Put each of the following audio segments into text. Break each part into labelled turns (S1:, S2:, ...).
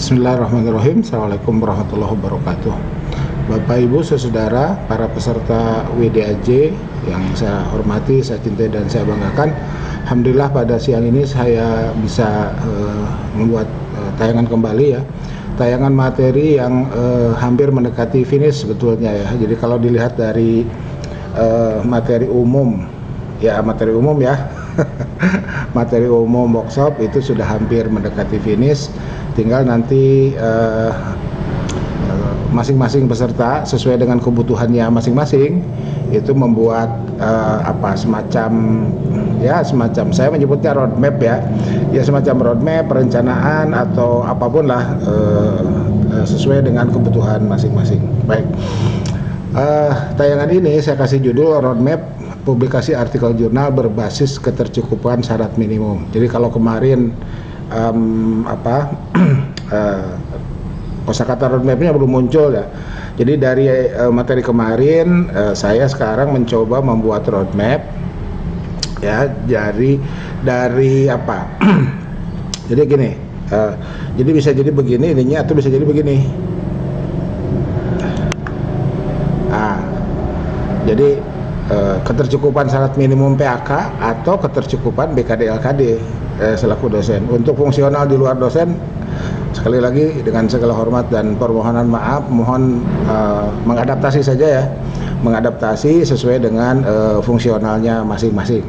S1: Bismillahirrahmanirrahim. Assalamualaikum warahmatullahi wabarakatuh. Bapak Ibu saudara, para peserta WDAJ yang saya hormati, saya cintai dan saya banggakan. Alhamdulillah pada siang ini saya bisa membuat tayangan kembali ya. Tayangan materi yang hampir mendekati finish sebetulnya ya. Jadi kalau dilihat dari materi umum ya, materi umum workshop itu sudah hampir mendekati finish. Tinggal nanti masing-masing peserta sesuai dengan kebutuhannya masing-masing itu membuat semacam saya menyebutnya roadmap ya, semacam roadmap, perencanaan atau apapun lah sesuai dengan kebutuhan masing-masing. Baik, tayangan ini saya kasih judul roadmap publikasi artikel jurnal berbasis ketercukupan syarat minimum. Jadi kalau kemarin kosakata roadmapnya belum muncul ya. Jadi dari materi kemarin saya sekarang mencoba membuat roadmap ya, dari apa? Jadi gini, jadi bisa jadi begini ininya atau bisa jadi begini. Jadi ketercukupan syarat minimum PAK atau ketercukupan BKD/LKD selaku dosen. Untuk fungsional di luar dosen, sekali lagi dengan segala hormat dan permohonan maaf, mohon mengadaptasi saja ya, mengadaptasi sesuai dengan fungsionalnya masing-masing.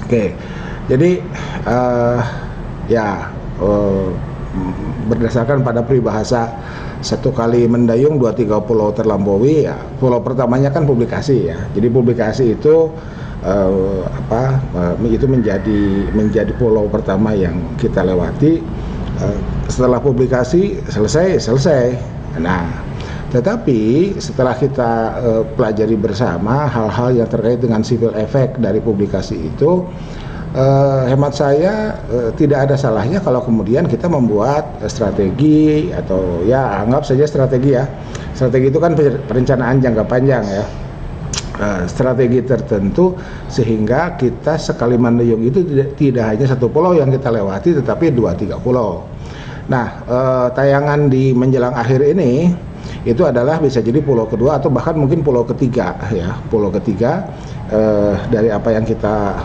S1: Oke, jadi berdasarkan pada peribahasa satu kali mendayung 2-3 pulau terlampaui ya. Pulau pertamanya kan publikasi ya. Jadi publikasi itu itu menjadi pulau pertama yang kita lewati. Setelah publikasi selesai. Nah, tetapi setelah kita pelajari bersama hal-hal yang terkait dengan civil effect dari publikasi itu, hemat saya tidak ada salahnya kalau kemudian kita membuat strategi atau ya anggap saja strategi ya. Strategi itu kan perencanaan jangka panjang ya. Strategi tertentu sehingga kita sekali mendayung itu tidak hanya satu pulau yang kita lewati tetapi 2-3 pulau. Nah, tayangan di menjelang akhir ini itu adalah bisa jadi pulau kedua atau bahkan mungkin pulau ketiga ya, dari apa yang kita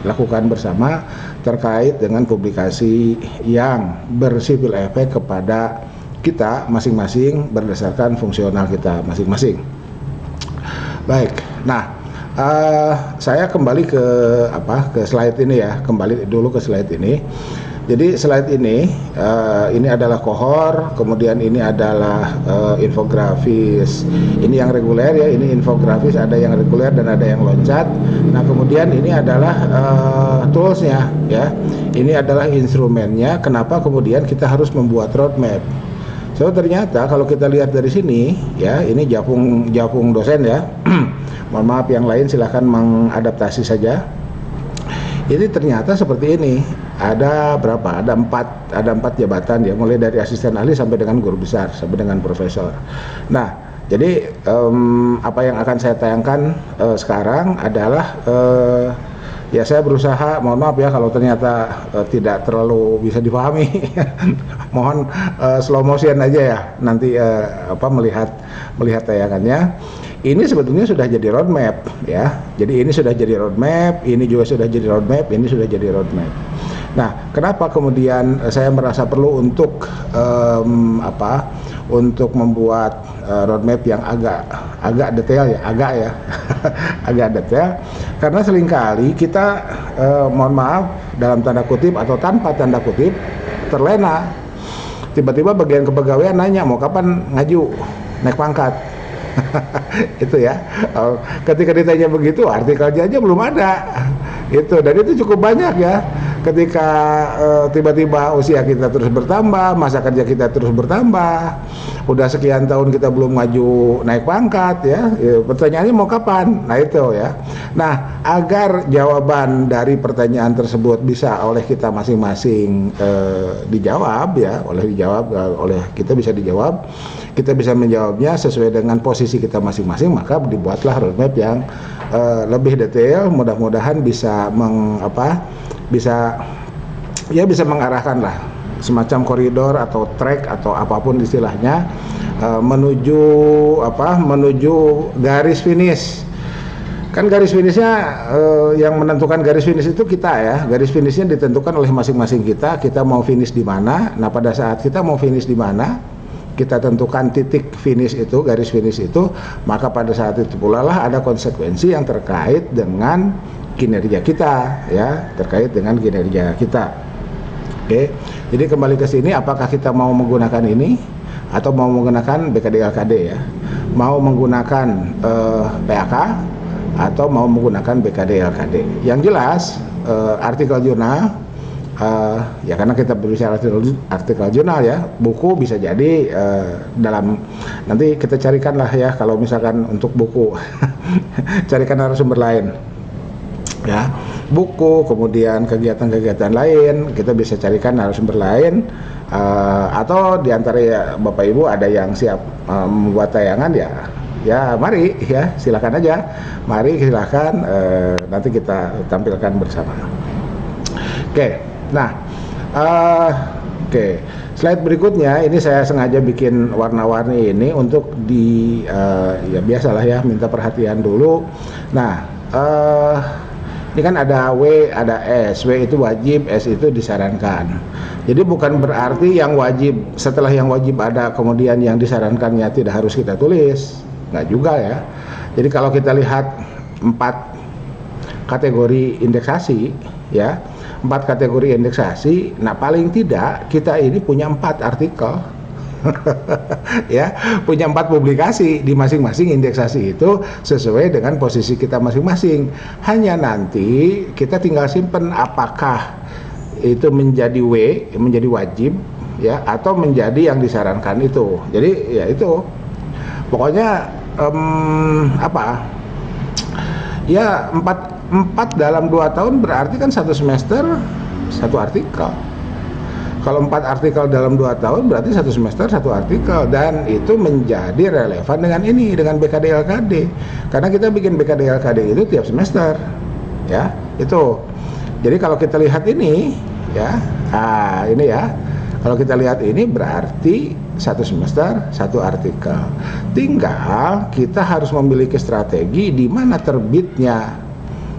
S1: lakukan bersama terkait dengan publikasi yang bersifil efek kepada kita masing-masing berdasarkan fungsional kita masing-masing. Baik, nah saya kembali ke slide ini ya, kembali dulu ke slide ini. Jadi slide ini adalah kohor, kemudian ini adalah infografis. Ini yang reguler ya, ini infografis, ada yang reguler dan ada yang loncat. Nah kemudian ini adalah toolsnya ya, ini adalah instrumennya. Kenapa kemudian kita harus membuat roadmap? So ternyata kalau kita lihat dari sini ya, ini japung dosen ya. Mohon maaf yang lain silahkan mengadaptasi saja. Ini ternyata seperti ini. Ada berapa? Ada empat jabatan ya, mulai dari asisten ahli sampai dengan guru besar, sampai dengan profesor. Nah, jadi apa yang akan saya tayangkan sekarang adalah ya saya berusaha, mohon maaf ya kalau ternyata tidak terlalu bisa dipahami. Mohon slow motion aja ya nanti melihat tayangannya. Ini sebetulnya sudah jadi roadmap ya. Jadi ini sudah jadi roadmap, ini juga sudah jadi roadmap, ini sudah jadi roadmap. Nah, kenapa kemudian saya merasa perlu untuk untuk membuat roadmap yang agak detail ya, agak detail, karena seringkali kita mohon maaf dalam tanda kutip atau tanpa tanda kutip terlena. Tiba-tiba bagian kepegawaian nanya mau kapan ngaju naik pangkat. Itu ya, ketika ditanya begitu artikelnya aja belum ada itu, dan itu cukup banyak ya. Ketika tiba-tiba usia kita terus bertambah, masa kerja kita terus bertambah, udah sekian tahun kita belum maju naik pangkat ya, pertanyaannya mau kapan? Nah itu ya. Nah, agar jawaban dari pertanyaan tersebut bisa oleh kita masing-masing dijawab ya, oleh kita bisa dijawab, kita bisa menjawabnya sesuai dengan posisi kita masing-masing, maka dibuatlah roadmap yang lebih detail, mudah-mudahan bisa ya bisa mengarahkan lah semacam koridor atau track atau apapun istilahnya menuju menuju garis finish. Kan garis finishnya yang menentukan garis finish itu kita ya. Garis finishnya ditentukan oleh masing-masing kita mau finish di mana. Nah pada saat kita mau finish di mana, kita tentukan titik finish itu, garis finish itu, maka pada saat itu pula lah ada konsekuensi yang terkait dengan kinerja kita ya, terkait dengan kinerja kita. Oke, jadi kembali ke sini, apakah kita mau menggunakan ini atau mau menggunakan BKD-LKD ya, mau menggunakan PAK atau mau menggunakan BKD-LKD. Yang jelas artikel jurnal ya, karena kita berbicara artikel jurnal ya, buku bisa jadi dalam, nanti kita carikan lah ya, kalau misalkan untuk buku carikan narasumber lain ya, buku, kemudian kegiatan-kegiatan lain kita bisa carikan narasumber lain, atau diantara ya, Bapak Ibu ada yang siap membuat tayangan ya mari ya, silakan aja, mari silakan, nanti kita tampilkan bersama. Oke, nah slide berikutnya ini saya sengaja bikin warna-warni ini untuk ya biasalah ya, minta perhatian dulu. Nah ini kan ada W, ada S. W itu wajib, S itu disarankan. Jadi bukan berarti yang wajib, setelah yang wajib ada, kemudian yang disarankannya tidak harus kita tulis. Nggak juga ya. Jadi kalau kita lihat 4 kategori indeksasi, ya, 4 kategori indeksasi, nah paling tidak kita ini punya 4 artikel. Ya, punya 4 publikasi di masing-masing indeksasi itu sesuai dengan posisi kita masing-masing. Hanya nanti kita tinggal simpen apakah itu menjadi W, menjadi wajib ya, atau menjadi yang disarankan itu. Jadi ya itu pokoknya ya 4 dalam 2 tahun berarti kan 1 semester 1 artikel. Kalau 4 artikel dalam 2 tahun berarti 1 semester 1 artikel, dan itu menjadi relevan dengan ini, dengan BKD-LKD. Karena kita bikin BKD-LKD itu tiap semester. Ya, itu. Jadi kalau kita lihat ini ya, ini ya. Kalau kita lihat ini berarti 1 semester 1 artikel. Tinggal kita harus memiliki strategi di mana terbitnya.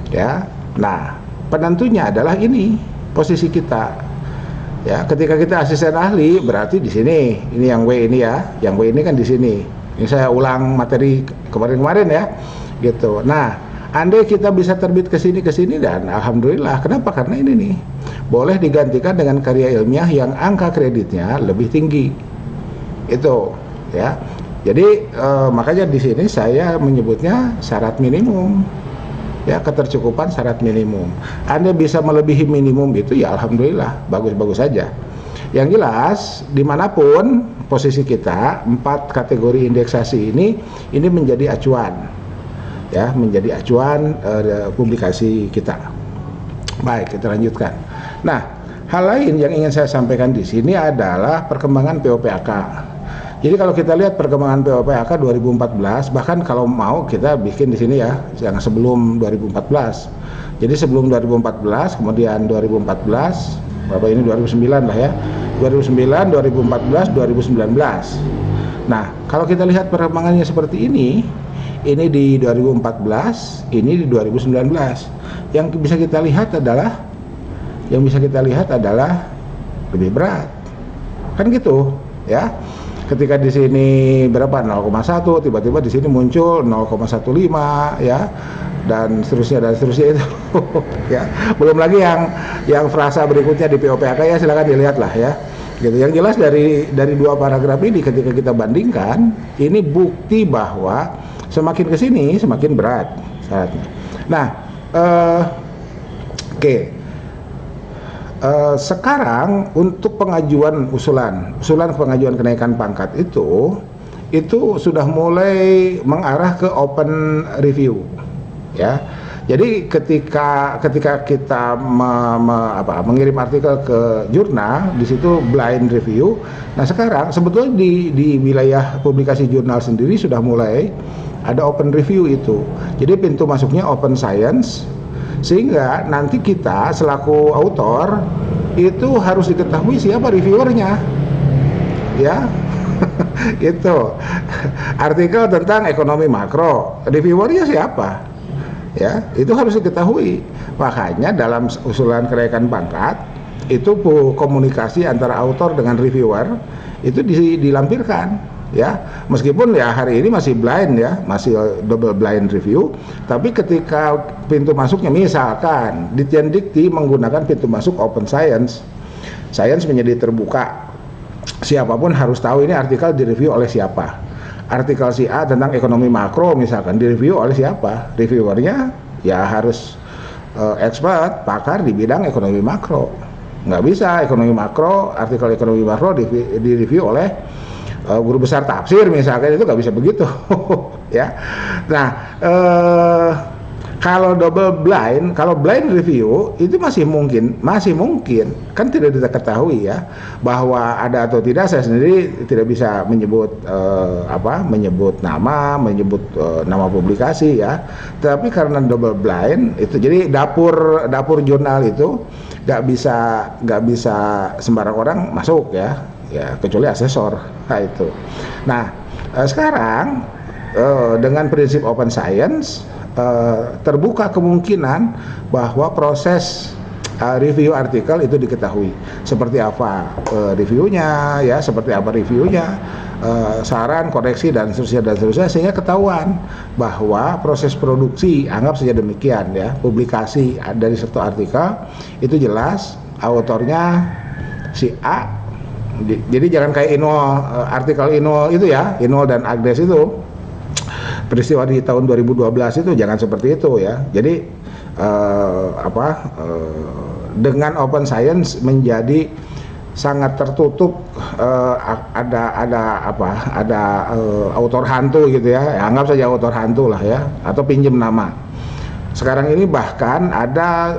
S1: Ya. Nah, penentunya adalah ini, posisi kita. Ya, ketika kita asisten ahli berarti di sini. Ini yang W ini ya. Yang W ini kan di sini. Ini saya ulang materi kemarin-kemarin ya. Gitu. Nah, andai kita bisa terbit ke sini dan alhamdulillah. Kenapa? Karena ini nih boleh digantikan dengan karya ilmiah yang angka kreditnya lebih tinggi. Itu ya. Jadi makanya di sini saya menyebutnya syarat minimum. Ya, ketercukupan syarat minimum. Anda bisa melebihi minimum itu ya alhamdulillah, bagus-bagus saja. Yang jelas dimanapun posisi kita, 4 kategori indeksasi ini menjadi acuan, ya, menjadi acuan publikasi kita. Baik, kita lanjutkan. Nah, hal lain yang ingin saya sampaikan di sini adalah perkembangan POPAK. Jadi kalau kita lihat perkembangan POPAK 2014, bahkan kalau mau kita bikin di sini ya, yang sebelum 2014. Jadi sebelum 2014, kemudian 2014, Bapak ini 2009 lah ya. 2009, 2014, 2019. Nah, kalau kita lihat perkembangannya seperti ini di 2014, ini di 2019. Yang bisa kita lihat adalah lebih berat. Kan gitu, ya. Ketika di sini berapa 0,1, tiba-tiba di sini muncul 0,15 ya, dan seterusnya itu ya. Belum lagi yang frasa berikutnya di POPAK ya, silakan dilihat lah ya. Gitu. Yang jelas dari 2 paragraf ini ketika kita bandingkan, ini bukti bahwa semakin ke sini semakin berat syaratnya. Nah, sekarang untuk pengajuan usulan pengajuan kenaikan pangkat itu sudah mulai mengarah ke open review ya. Jadi ketika kita mengirim artikel ke jurnal, di situ blind review. Nah, sekarang sebetulnya di wilayah publikasi jurnal sendiri sudah mulai ada open review itu. Jadi pintu masuknya open science, sehingga nanti kita selaku autor itu harus diketahui siapa reviewernya, ya. Itu artikel tentang ekonomi makro, reviewernya siapa, ya, itu harus diketahui. Makanya dalam usulan kenaikan pangkat itu komunikasi antara autor dengan reviewer itu dilampirkan, ya, meskipun ya hari ini masih blind, ya, masih double blind review, tapi ketika pintu masuknya misalkan Ditjen Dikti menggunakan pintu masuk open science menjadi terbuka, siapapun harus tahu ini artikel direview oleh siapa. Artikel si A tentang ekonomi makro misalkan direview oleh siapa, reviewernya ya harus expert, pakar di bidang ekonomi makro. Nggak bisa ekonomi makro, artikel ekonomi makro direview oleh guru besar tafsir misalkan, itu nggak bisa begitu. Ya, nah kalau double blind, kalau blind review itu masih mungkin kan tidak diketahui, ya, bahwa ada atau tidak. Saya sendiri tidak bisa menyebut menyebut nama publikasi, ya, tapi karena double blind itu, jadi dapur jurnal itu nggak bisa sembarang orang masuk, ya, kecuali asesor. Nah itu. Nah sekarang dengan prinsip open science terbuka kemungkinan bahwa proses review artikel itu diketahui seperti apa reviewnya, ya, seperti apa reviewnya, saran, koreksi dan seterusnya, sehingga ketahuan bahwa proses produksi, anggap saja demikian, ya, publikasi dari satu artikel itu jelas autornya si A. Jadi jangan kayak artikel Inul itu, ya, Inul dan Agnes itu, peristiwa di tahun 2012 itu, jangan seperti itu, ya. Jadi dengan open science menjadi sangat tertutup, ada autor hantu gitu, ya, anggap saja autor hantu lah, ya, atau pinjam nama. Sekarang ini bahkan ada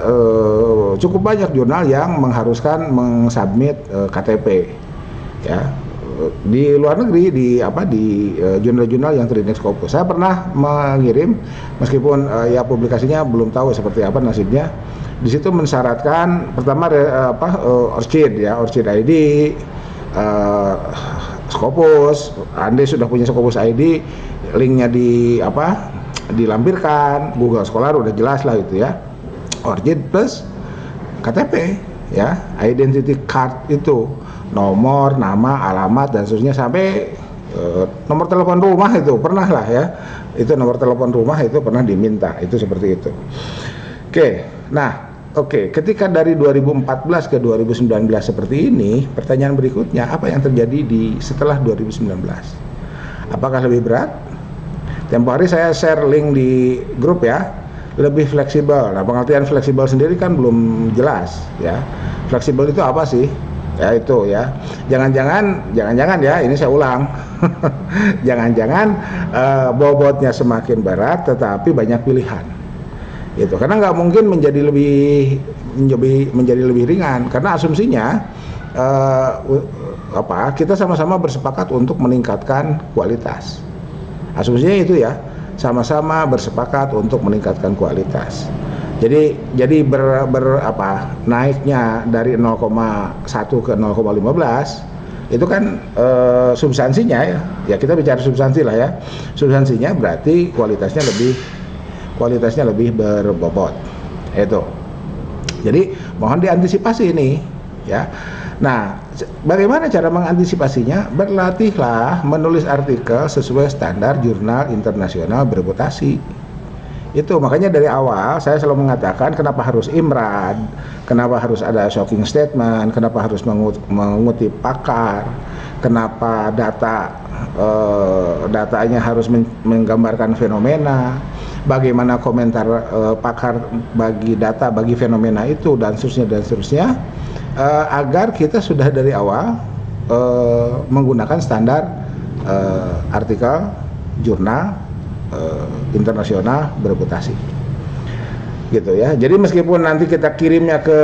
S1: cukup banyak jurnal yang mengharuskan mengsubmit KTP, ya, di luar negeri, di jurnal-jurnal yang terindeks Scopus. Saya pernah mengirim, meskipun ya publikasinya belum tahu seperti apa nasibnya. Di situ mensyaratkan pertama ORCID, ya, ORCID ID, Scopus. Anda sudah punya Scopus ID, linknya dilampirkan, Google Scholar udah jelas lah itu, ya, ORCID plus KTP, ya, identity card itu, nomor, nama, alamat dan seterusnya, sampai nomor telepon rumah itu pernah lah, ya, itu nomor telepon rumah itu pernah diminta, itu seperti itu. Ketika dari 2014 ke 2019 seperti ini, pertanyaan berikutnya, apa yang terjadi setelah 2019? Apakah lebih berat? Tempo hari saya share link di grup, ya, lebih fleksibel. Nah, pengertian fleksibel sendiri kan belum jelas, ya. Fleksibel itu apa sih? Ya itu, ya. Jangan-jangan, ya, ini saya ulang. Jangan-jangan bobotnya semakin berat tetapi banyak pilihan. Itu karena nggak mungkin menjadi lebih ringan, karena asumsinya kita sama-sama bersepakat untuk meningkatkan kualitas. Asumsinya itu, ya, sama-sama bersepakat untuk meningkatkan kualitas. Jadi naiknya dari 0,1 ke 0,15 itu kan substansinya, ya kita bicara substansi lah, ya. Substansinya berarti kualitasnya lebih berbobot. Itu. Jadi mohon diantisipasi ini, ya. Nah, bagaimana cara mengantisipasinya? Berlatihlah menulis artikel sesuai standar jurnal internasional bereputasi. Itu makanya dari awal saya selalu mengatakan kenapa harus IMRAD, kenapa harus ada shocking statement, kenapa harus mengutip pakar, kenapa datanya harus menggambarkan fenomena, bagaimana komentar pakar bagi data, bagi fenomena itu, dan seterusnya, agar kita sudah dari awal menggunakan standar artikel jurnal internasional bereputasi, gitu, ya. Jadi meskipun nanti kita kirimnya ke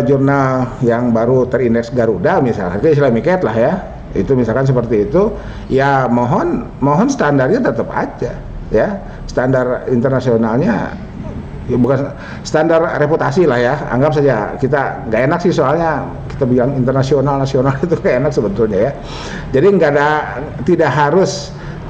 S1: jurnal yang baru terindeks Garuda misalnya, ke Islamic lah, ya, itu misalkan seperti itu, ya mohon standarnya tetap aja, ya, standar internasionalnya Ya, bukan standar reputasi lah ya, anggap saja. Kita nggak enak sih soalnya kita bilang internasional nasional itu nggak enak sebetulnya ya. Jadi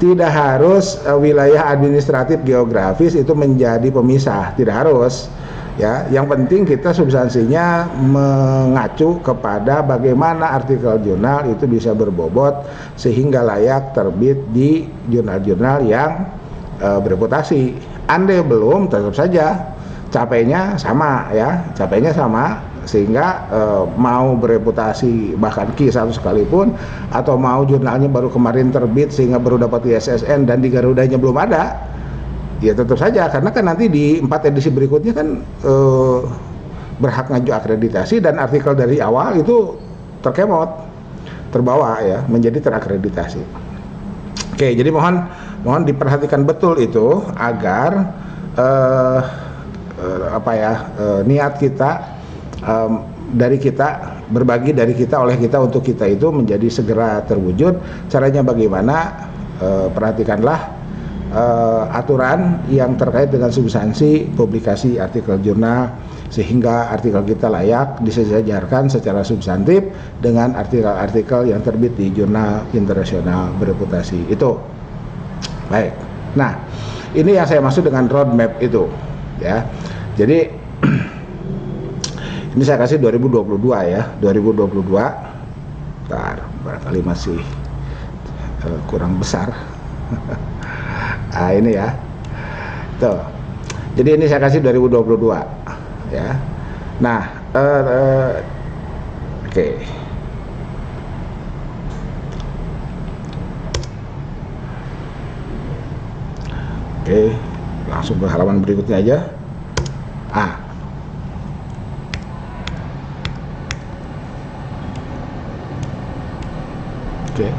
S1: tidak harus wilayah administratif geografis itu menjadi pemisah, tidak harus ya. Yang penting kita substansinya mengacu kepada bagaimana artikel jurnal itu bisa berbobot sehingga layak terbit di jurnal-jurnal yang bereputasi. Andai belum, tetap saja capeknya sama ya, capeknya sama, sehingga mau bereputasi bahkan Q1 sekalipun, atau mau jurnalnya baru kemarin terbit sehingga baru dapat ISSN dan di Garudanya belum ada, ya tetap saja, karena kan nanti di 4 edisi berikutnya kan berhak ngaju akreditasi dan artikel dari awal itu terkemot, terbawa ya menjadi terakreditasi. Oke, jadi mohon diperhatikan betul itu agar niat kita dari kita, berbagi dari kita oleh kita untuk kita itu menjadi segera terwujud. Caranya bagaimana? Perhatikanlah aturan yang terkait dengan substansi publikasi artikel jurnal sehingga artikel kita layak disejajarkan secara substantif dengan artikel-artikel yang terbit di jurnal internasional bereputasi itu. Baik. Nah, ini yang saya maksud dengan roadmap itu ya. Jadi ini saya kasih 2022 ya, 2022. Bentar, barangkali masih kurang besar. Nah, ini ya. Tuh. Jadi ini saya kasih 2022 ya. Nah, oke. Oke, langsung ke halaman berikutnya aja. Oke.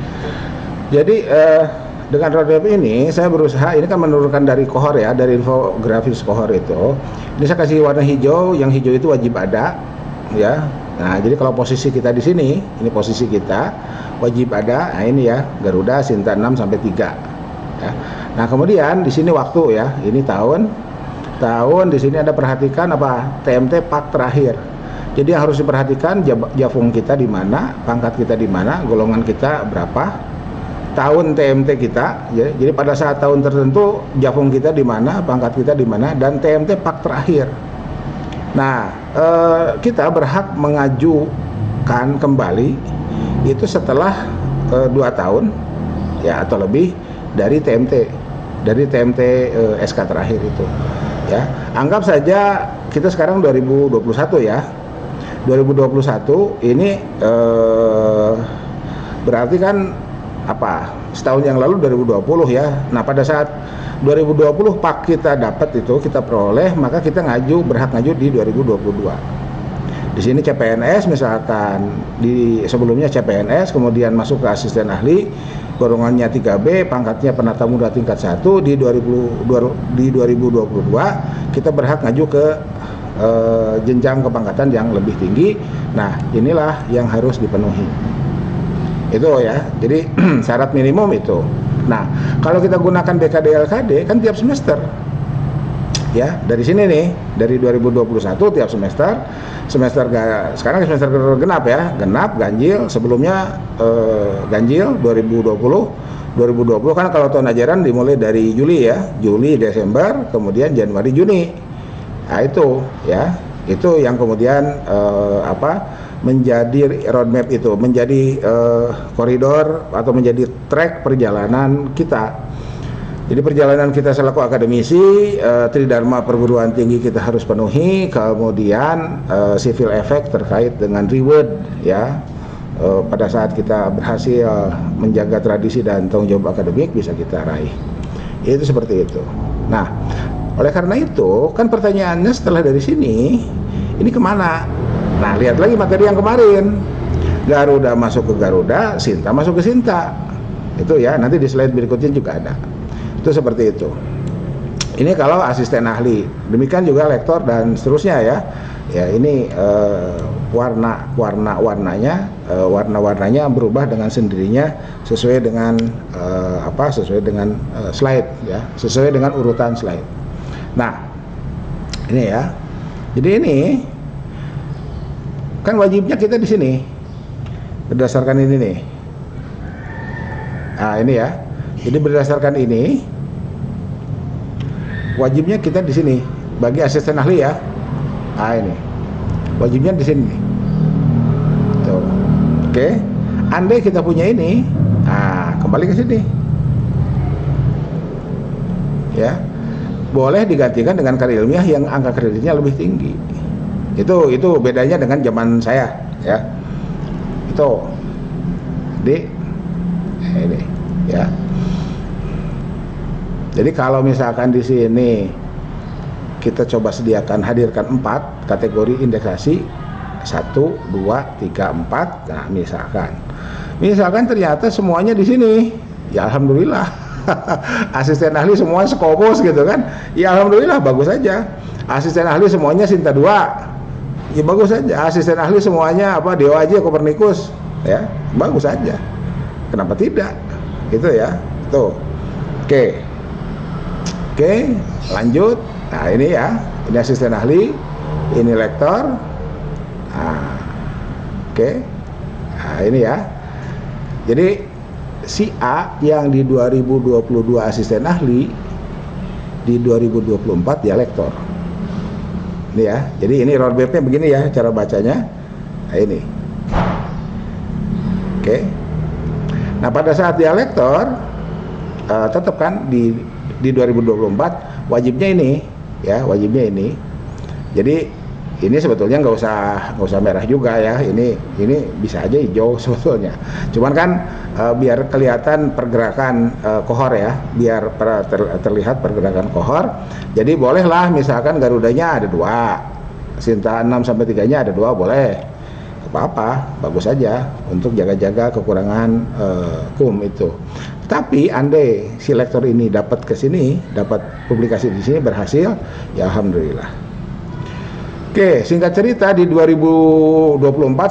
S1: Jadi dengan roadmap ini saya berusaha, ini kan menurunkan dari kohor ya, dari infografis kohor itu. Ini saya kasih warna hijau, yang hijau itu wajib ada ya. Nah, jadi kalau posisi kita di sini, ini posisi kita wajib ada. Nah, ini ya, Garuda Sinta 6 sampai 3 ya. Nah, kemudian di sini waktu ya, ini tahun di sini ada, perhatikan apa? TMT pak terakhir. Jadi yang harus diperhatikan Jafung kita di mana, pangkat kita di mana, golongan kita berapa, tahun TMT kita ya. Jadi pada saat tahun tertentu Jafung kita di mana, pangkat kita di mana, dan TMT pak terakhir. Nah, kita berhak mengajukan kembali itu setelah 2 tahun ya atau lebih dari TMT SK terakhir itu ya. Anggap saja kita sekarang 2021 ya. 2021 ini berarti kan apa? Setahun yang lalu 2020 ya. Nah, pada saat 2020 pak kita dapat itu, kita peroleh, maka kita berhak ngaju di 2022. Di sini CPNS misalkan, di sebelumnya CPNS, kemudian masuk ke asisten ahli, golongannya 3B, pangkatnya penata muda tingkat 1, di 2022 kita berhak ngaju ke jenjang kepangkatan yang lebih tinggi. Nah, inilah yang harus dipenuhi. Itu ya. Jadi syarat minimum itu. Nah, kalau kita gunakan BKD LKD kan tiap semester. Ya, dari sini nih, dari 2021 tiap semester sekarang semester genap ya, genap ganjil, sebelumnya ganjil 2020 kan kalau tahun ajaran dimulai dari Juli ya, Juli, Desember, kemudian Januari, Juni. Nah, itu ya, itu yang kemudian menjadi roadmap itu, menjadi koridor atau menjadi track perjalanan kita. Jadi perjalanan kita selaku akademisi, tridharma perguruan tinggi kita harus penuhi, kemudian civil effect terkait dengan reward ya, pada saat kita berhasil menjaga tradisi dan tanggung jawab akademik bisa kita raih. Itu seperti itu. Nah, oleh karena itu kan pertanyaannya setelah dari sini, ini kemana? Nah, lihat lagi materi yang kemarin. Garuda masuk ke Garuda, Sinta masuk ke Sinta. Itu ya, nanti di slide berikutnya juga ada. Itu seperti itu. Ini kalau asisten ahli. Demikian juga lektor dan seterusnya ya. Ya, ini warna-warnanya berubah dengan sendirinya sesuai dengan sesuai dengan slide ya, sesuai dengan urutan slide. Nah, Ini ya. Jadi ini kan wajibnya kita di sini berdasarkan ini nih. Nah, ini ya. Jadi berdasarkan ini wajibnya kita di sini bagi asisten ahli ya. Nah, ini. Wajibnya di sini. Tuh. Oke. Andai kita punya ini, nah kembali ke sini. Ya. Boleh digantikan dengan karya ilmiah yang angka kreditnya lebih tinggi. Itu bedanya dengan zaman saya, ya. Itu. Jadi ini, ya. Jadi kalau misalkan di sini kita coba sediakan hadirkan 4 kategori indeksasi 1, 2, 3, 4. Nah, misalkan ternyata semuanya di sini. Ya alhamdulillah. Asisten ahli semua Scopus gitu kan. Ya alhamdulillah bagus aja. Asisten ahli semuanya Sinta 2. Ya bagus aja. Asisten ahli semuanya DOAJ Copernicus. Ya, bagus aja. Kenapa tidak? Gitu ya. Tuh. Oke, lanjut. Nah, ini ya. Ini asisten ahli, ini lektor. Nah, oke. Nah, ini ya. Jadi si A yang di 2022 asisten ahli, di 2024 dia lektor. Ini ya. Jadi ini roadmap-nya begini ya cara bacanya. Nah, ini. Oke. Nah, pada saat dia lektor tetap kan di 2024 wajibnya ini ya, wajibnya ini. Jadi ini sebetulnya nggak usah merah juga ya, ini bisa aja hijau sebetulnya. Cuman kan biar kelihatan pergerakan kohor ya, biar terlihat pergerakan kohor. Jadi bolehlah misalkan Garudanya ada 2, Sinta 6 sampai 3-nya ada 2, boleh. Apa-apa, bagus aja untuk jaga-jaga kekurangan kum itu. Tapi andai si lektor ini dapat ke sini, dapat publikasi di sini berhasil, ya alhamdulillah. Oke, singkat cerita di 2024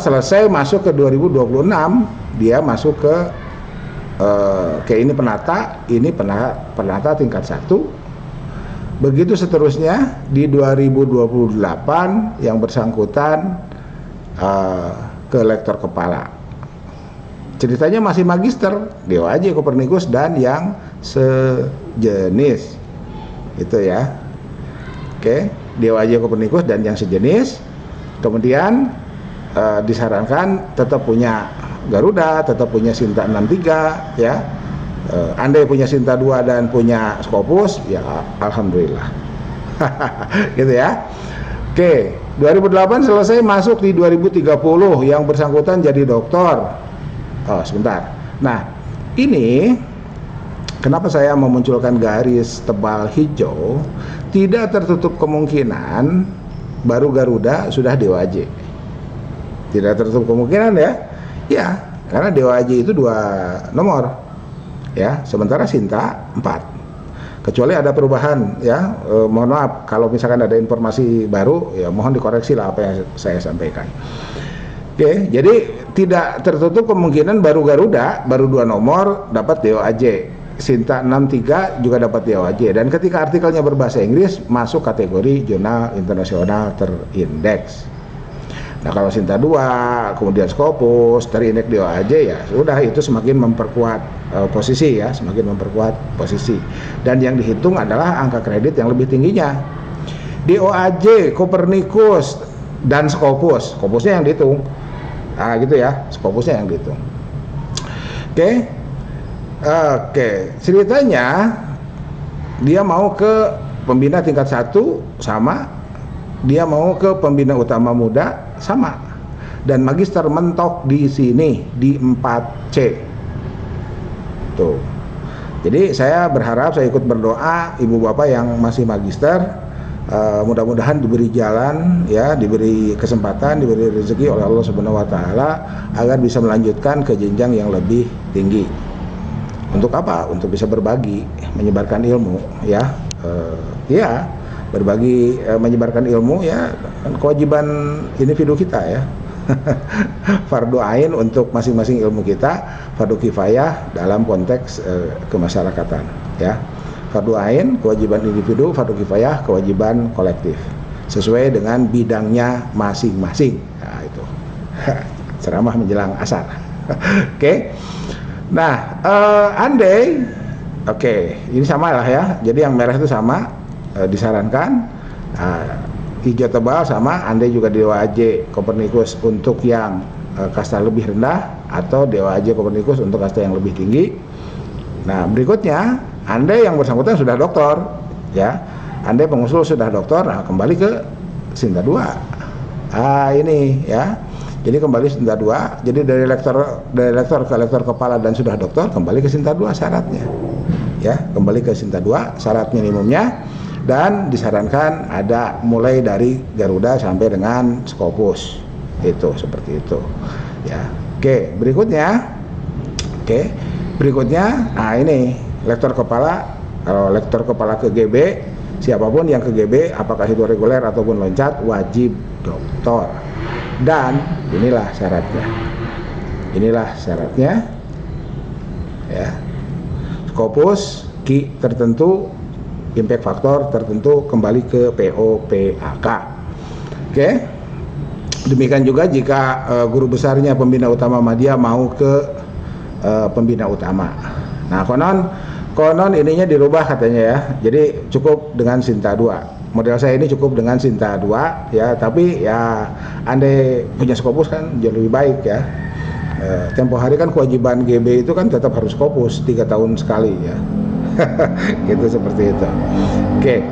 S1: selesai, masuk ke 2026 dia masuk ke ini penata tingkat 1. Begitu seterusnya di 2028 yang bersangkutan ke lektor kepala. Ceritanya masih magister, DOAJ Copernicus dan yang sejenis. Itu ya. Oke, DOAJ Copernicus dan yang sejenis. Kemudian disarankan tetap punya Garuda, tetap punya Sinta 63 ya. Andai punya Sinta 2 dan punya Scopus, ya alhamdulillah. Gitu ya. Oke, 2008 selesai, masuk di 2030 yang bersangkutan jadi doktor. Oh, sebentar. Nah, ini kenapa saya memunculkan garis tebal hijau? Tidak tertutup kemungkinan baru Garuda sudah DOAJ. Tidak tertutup kemungkinan ya. Ya, karena DOAJ itu 2 nomor. Ya, sementara Sinta 4. Kecuali ada perubahan ya. Mohon maaf kalau misalkan ada informasi baru, ya mohon dikoreksi lah apa yang saya sampaikan. Oke, jadi tidak tertutup kemungkinan baru Garuda, baru 2 nomor dapat DOAJ. Sinta 63 juga dapat DOAJ. Dan ketika artikelnya berbahasa Inggris, masuk kategori jurnal internasional terindeks. Nah, kalau Sinta 2, kemudian Scopus, terindeks DOAJ, ya sudah, itu semakin memperkuat posisi ya, semakin memperkuat posisi. Dan yang dihitung adalah angka kredit yang lebih tingginya. DOAJ, Copernicus, dan Scopus. Scopusnya yang dihitung. Nah, gitu ya, Scopusnya yang dihitung. Oke, ceritanya dia mau ke pembina tingkat 1 sama, dia mau ke pembina utama muda sama, dan magister mentok di sini di 4C. Tuh. Jadi saya berharap, saya ikut berdoa ibu bapak yang masih magister, mudah-mudahan diberi jalan ya, diberi kesempatan, diberi rezeki oleh Allah Subhanahu wa taala agar bisa melanjutkan ke jenjang yang lebih tinggi. Untuk apa? Untuk bisa berbagi, menyebarkan ilmu ya. Ya, berbagi, menyebarkan ilmu ya, kewajiban individu kita ya. Fardu ain untuk masing-masing ilmu kita, fardu kifayah dalam konteks kemasyarakatan ya. Fardu ain kewajiban individu, fardu kifayah kewajiban kolektif. sesuai dengan bidangnya masing-masing. Nah, itu ceramah menjelang asar. Oke. Nah, andai ini sama lah ya. Jadi yang merah itu sama, disarankan. Hijau tebal sama, andai juga DOAJ Copernicus untuk yang kasta lebih rendah, atau DOAJ Copernicus untuk kasta yang lebih tinggi. Nah, berikutnya, andai yang bersangkutan sudah doktor, ya. Andai pengusul sudah doktor, nah kembali ke Sinta 2. Ini ya. Jadi kembali Sinta 2. Jadi dari lektor ke lektor kepala dan sudah doktor, kembali ke Sinta 2 syaratnya. Ya, kembali ke Sinta 2 syarat minimumnya, dan disarankan ada mulai dari Garuda sampai dengan Scopus. Itu seperti itu. Ya. Berikutnya, nah ini lektor kepala. Kalau lektor kepala ke GB, siapapun yang ke GB, apakah itu reguler ataupun loncat, wajib doktor. Dan inilah syaratnya. Ya. Scopus, Ki tertentu, impact faktor tertentu, kembali ke POPAK. Oke. Demikian juga jika guru besarnya pembina utama Madya mau ke pembina utama. Nah, konon ininya dirubah katanya ya. Jadi cukup dengan Sinta 2. Model saya ini cukup dengan Sinta 2 ya, tapi ya andai punya Scopus kan jauh lebih baik ya. Tempo hari kan kewajiban GB itu kan tetap harus Scopus 3 tahun sekali ya. Gitu, seperti itu. Oke,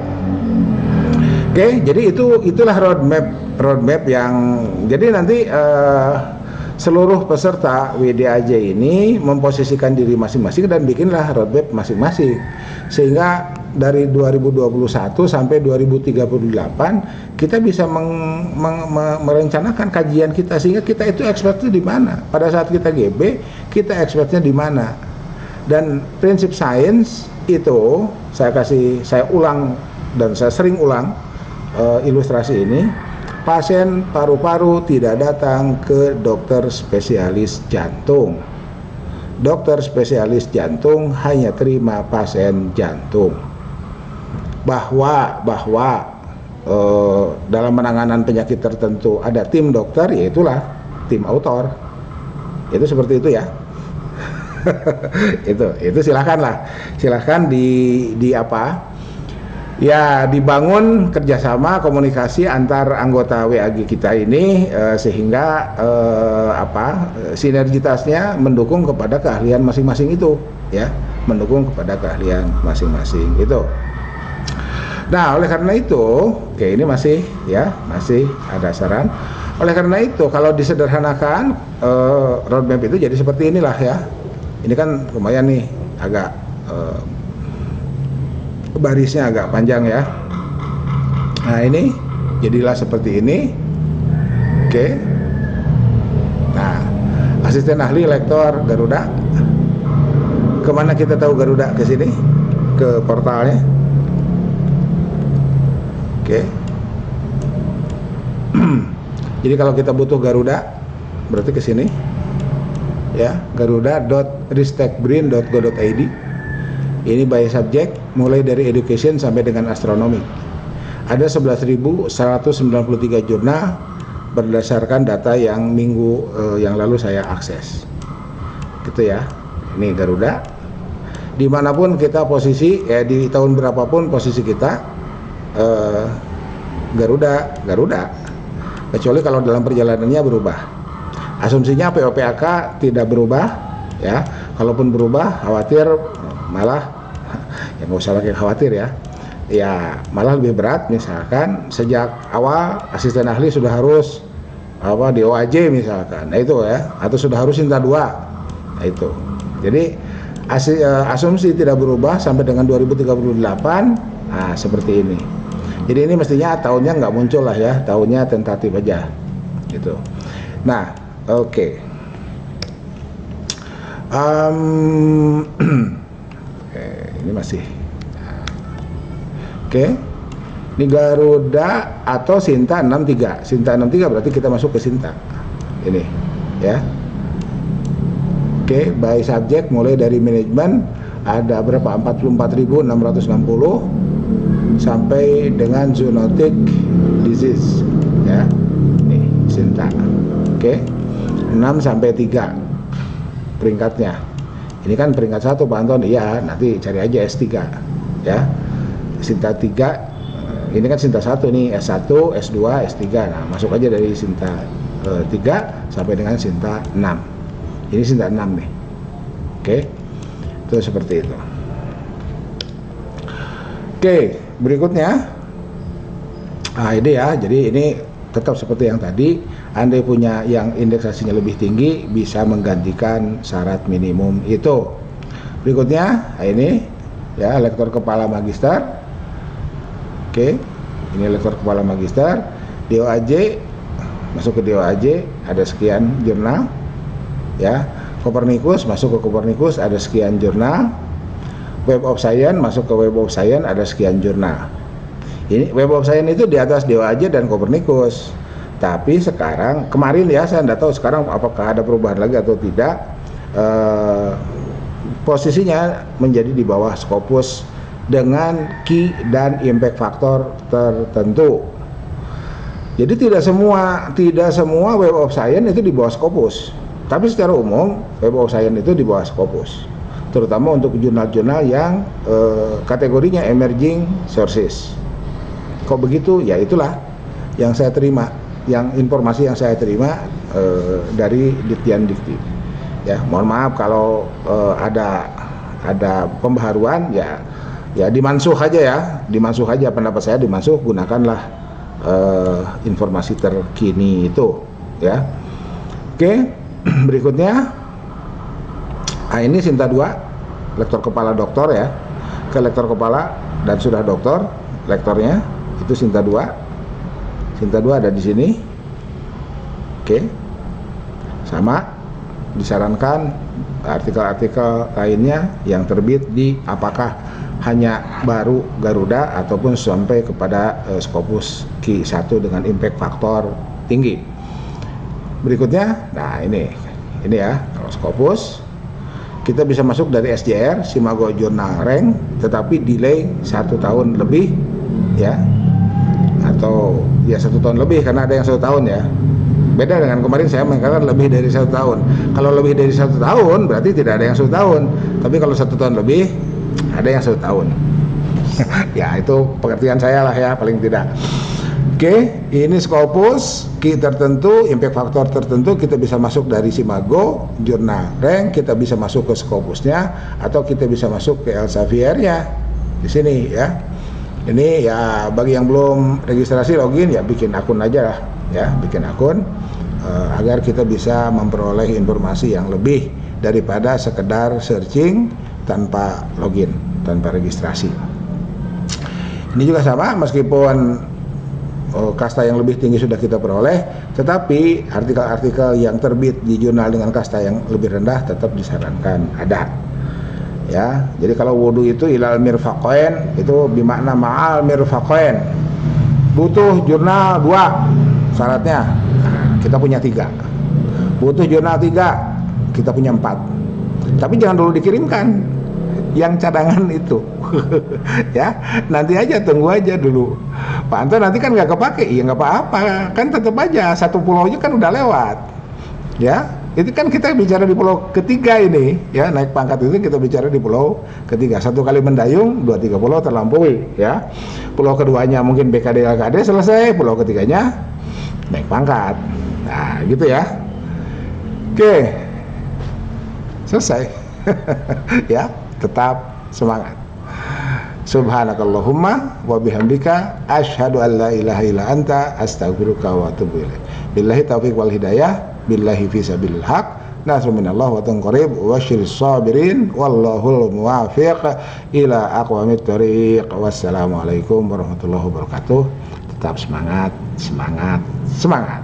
S1: jadi itulah roadmap yang jadi nanti seluruh peserta WDAJ ini memposisikan diri masing-masing dan bikinlah roadmap masing-masing, sehingga dari 2021 sampai 2038 kita bisa merencanakan kajian kita, sehingga kita itu expertnya di mana. Pada saat kita GB, kita expertnya di mana. Dan prinsip sains itu saya ulang dan saya sering ulang ilustrasi ini. Pasien paru-paru tidak datang ke dokter spesialis jantung. Dokter spesialis jantung hanya terima pasien jantung. Bahwa dalam penanganan penyakit tertentu ada tim dokter, yaitulah tim autor. Itu seperti itu ya. itu silahkan di apa ya, dibangun kerjasama komunikasi antar anggota WAG kita ini sehingga sinergitasnya mendukung kepada keahlian masing-masing itu ya, mendukung kepada keahlian masing-masing itu. Nah, oleh karena itu, ini masih ada saran. Oleh karena itu, kalau disederhanakan roadmap itu jadi seperti inilah ya. Ini kan lumayan nih, agak barisnya agak panjang ya. Nah, ini jadilah seperti ini. Nah, asisten ahli lektor Garuda. Kemana kita tahu Garuda? Ke sini, ke portalnya. Jadi kalau kita butuh Garuda, berarti ke sini. Ya, garuda.ristekbrin.go.id. Ini by subject, mulai dari education sampai dengan astronomi. Ada 11.193 jurnal berdasarkan data yang minggu yang lalu saya akses. Gitu ya. Ini Garuda. Dimanapun kita posisi, ya di tahun berapapun posisi kita, Garuda. Kecuali kalau dalam perjalanannya berubah. Asumsinya POPAK tidak berubah, ya. Kalaupun berubah, khawatir malah ya nggak usah pakai khawatir ya. Ya malah lebih berat, misalkan sejak awal asisten ahli sudah harus DOAJ misalkan. Nah itu ya, atau sudah harus Sinta 2. Nah itu. Jadi asumsi tidak berubah sampai dengan 2038. Nah, seperti ini. Jadi ini mestinya tahunnya nggak muncul lah ya, tahunnya tentatif aja gitu. Nah, ini masih ini Garuda atau Sinta 63. Sinta 63 berarti kita masuk ke Sinta ini ya. By subject mulai dari manajemen ada berapa? 44.660. sampai dengan zoonotic disease ya. Nih Sinta. Oke. 6 sampai 3 peringkatnya. Ini kan peringkat 1 Pak Anton. Iya, nanti cari aja S3 ya. Sinta 3 ini kan Sinta 1 nih, S1, S2, S3. Nah, masuk aja dari Sinta 3 sampai dengan Sinta 6. Ini Sinta 6 nih. Oke. Itu seperti itu. Oke, berikutnya. Nah, ini ya. Jadi ini tetap seperti yang tadi. Andai punya yang indeksasinya lebih tinggi, bisa menggantikan syarat minimum itu. Berikutnya, nah ini ya, lektor kepala magister. Oke, ini lektor kepala magister. DOAJ, masuk ke DOAJ ada sekian jurnal ya. Copernicus, masuk ke Copernicus ada sekian jurnal. Web of Science, masuk ke Web of Science ada sekian jurnal. Ini Web of Science itu di atas DOAJ dan Copernicus. Tapi sekarang, kemarin ya, saya tidak tahu sekarang apakah ada perubahan lagi atau tidak. Posisinya menjadi di bawah Scopus dengan key dan impact factor tertentu. Jadi tidak semua Web of Science itu di bawah Scopus. Tapi secara umum Web of Science itu di bawah Scopus, terutama untuk jurnal-jurnal yang kategorinya emerging sources. Kok begitu? Ya itulah yang saya terima, yang informasi yang saya terima dari Ditjen Dikti. Ya, mohon maaf kalau ada pembaharuan ya dimansuh aja ya, dimansuh aja pendapat saya, dimansuh, gunakanlah informasi terkini itu ya. Oke, berikutnya. Nah, ini Sinta 2, lektor kepala doktor ya. Ke lektor kepala dan sudah doktor, lektornya itu Sinta 2. Sinta 2 ada di sini. Oke. Sama disarankan artikel-artikel lainnya yang terbit di apakah hanya baru Garuda ataupun sampai kepada Scopus Q1 dengan impact faktor tinggi. Berikutnya, nah ini ya, kalau Scopus kita bisa masuk dari SJR, Simago Journal Rank, tetapi delay 1 tahun lebih ya, atau ya 1 tahun lebih karena ada yang 1 tahun ya. Beda dengan kemarin saya mengatakan lebih dari 1 tahun. Kalau lebih dari 1 tahun berarti tidak ada yang 1 tahun. Tapi kalau 1 tahun lebih ada yang 1 tahun. Ya itu pengertian saya lah ya, paling tidak. Oke, ini Scopus, key tertentu, impact faktor tertentu, kita bisa masuk dari Simago, Jurnal Rank, kita bisa masuk ke Scopusnya, atau kita bisa masuk ke Elsevier-nya di sini ya. Ini ya bagi yang belum registrasi login ya bikin akun aja lah ya, bikin akun agar kita bisa memperoleh informasi yang lebih daripada sekedar searching tanpa login, tanpa registrasi. Ini juga sama, meskipun kasta yang lebih tinggi sudah kita peroleh, tetapi artikel-artikel yang terbit di jurnal dengan kasta yang lebih rendah tetap disarankan ada. Ya, jadi kalau wudu itu ilal mirfaqain itu bermakna ma'al mirfaqain. Butuh jurnal 2 syaratnya. Nah, kita punya 3. Butuh jurnal 3, kita punya 4. Tapi jangan dulu dikirimkan yang cadangan itu. Ya, nanti aja, tunggu aja dulu. Pak Anto nanti kan nggak kepake, ya nggak apa-apa, kan tetap aja 1 pulaunya kan udah lewat. Ya, itu kan kita bicara di pulau ketiga ini, ya naik pangkat itu kita bicara di pulau ketiga. 1 kali mendayung, 2-3 pulau terlampaui, ya. Pulau keduanya mungkin BKD LKD selesai, pulau ketiganya naik pangkat. Nah, gitu ya. Oke, selesai. Ya, tetap semangat. Subhanakallahumma wa bihamdika asyhadu an la ilaha illa anta astaghfiruka wa atubu ilaik. Billahi taufiq wal hidayah, billahi fi sabilil haq. Nasrun minallah wa tanqarib wa syirris sabirin wallahul muwafiq ila aqwamit thoriq. Wassalamualaikum warahmatullahi wabarakatuh. Tetap semangat, semangat, semangat.